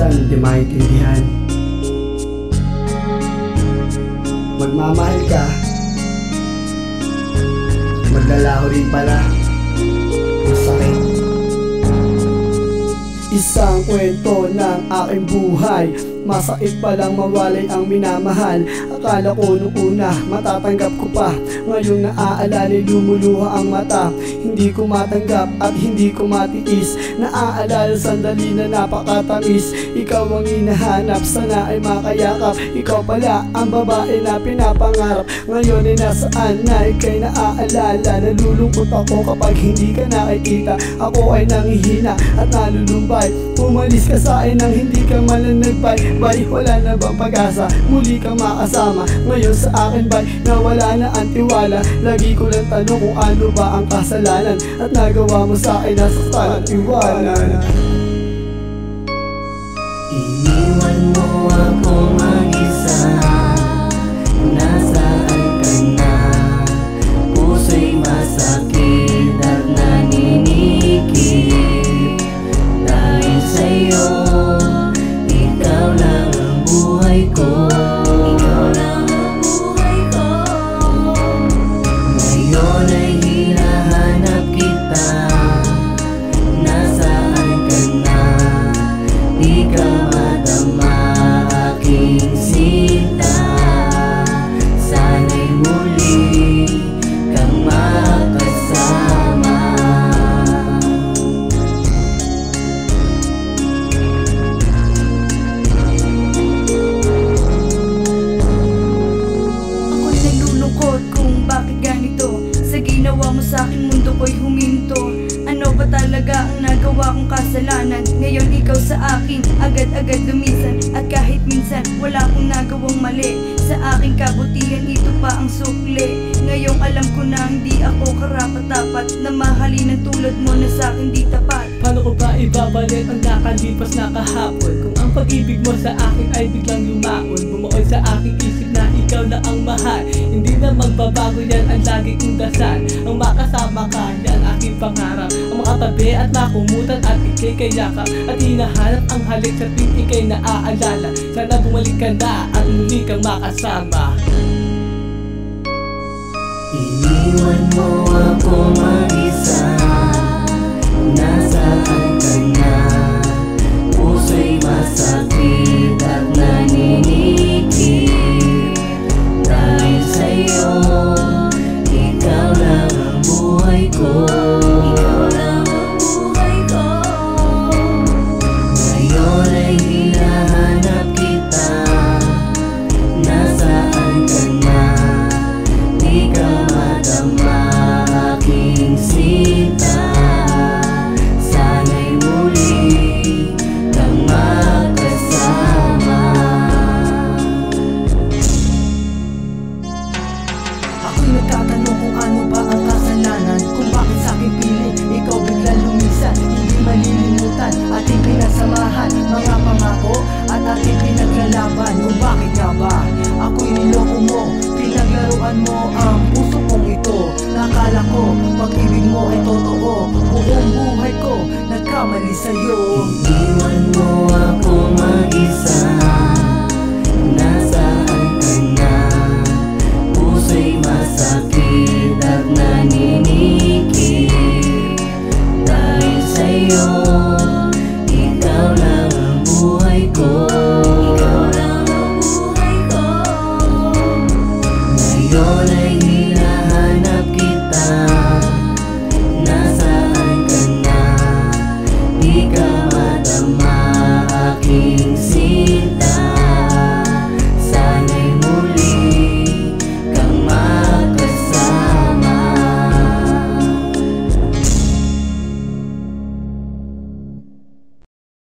minsan di maintindihan. Magmamahal ka, maglalaho rin pala. Ang sakit. Isang kwento ng aking buhay, masakit palang mawalay ang minamahal. Akala ko nung una matatanggap ko pa, ngayong naaalala lumuluha ang mata. Hindi ko matanggap at hindi ko matiis, naaalala sandali na napakatamis. Ikaw ang hinahanap, sana ay makayakap. Ikaw pala ang babae na pinapangarap. Ngayon ay nasaan na, ika'y naaalala. Nalulungkot ako kapag hindi ka nakikita. Ako ay nangihina at nalulumbay. Umalis ka sa akin nang hindi ka mananagbay. Bay, wala na bang pag-asa? Muli kang makasama. Ngayon sa akin bay, nawala na ang tiwala. Lagi ko lang tanong kung ano ba ang kasalanan, at nagawa mo sa akin nasaktan at iwanan. Iniwan mo ako mag-isa, nasaan ka na? Puso'y masakit at naninikip. Dahil sa'yo, ikaw lang ang buhay ko. Ikaw lang ang buhay ko. Ngayon ay hinahanap kita, nasaan ka na? Di ka madama aking sinta, sana'y muli kang makasama. Ako'y nalulungkot kung bakit ganito. Sa ginawa mo sa'kin mundo ko'y huminto. Ano ba talaga ang nagawa kong kasalanan? Ngayon ikaw sa akin agad-agad lumisan, at kahit minsan wala akong nagawang mali. Sa aking kabutihan ito pa ang sukli. Ngayong alam ko na hindi ako karapat-dapat na mahalin ng tulad mo na sa'kin di tapat. Paano ko ba ibabalik ang nakalipas na kahapon, kung ang pag-ibig mo sa akin ay biglang lumaon? Bumuod sa aking isip na ikaw na ang mahal. Hindi na magbabago yan ang lagi kong dasal. Ang makasama ka, yan aking pangarap. Ang makatabi at makumutan at ikay kayakap, at hinahanap ang halik sa tuwing ikay naaalala. Sana bumalik ka na at muli kang makasama. Iniwan mo ako mag-isa, nasaan ka na? Puso'y masakit at naninikip. Dahil sa'yo, ikaw lang ang buhay ko. Ikaw lang ang buhay ko. Ngayon ay hinahanap kita, nasaan ka na? Di ka madama aking sinta, sana'y muli kang makasama. Ako'y nagtatanong kung ano ba ang kasalanan, kung bakit sa'king piling ikaw biglang lumisan. Hindi malilimutan ating pinasamahan, mga pangako at ating pinaglalaban. Kung bakit nga ba ako'y niloko mo, pinaglaruan mo ang puso kong ito. Nakala ko pag-ibig mo ay totoo, buong buhay ko nagkamali sa'yo.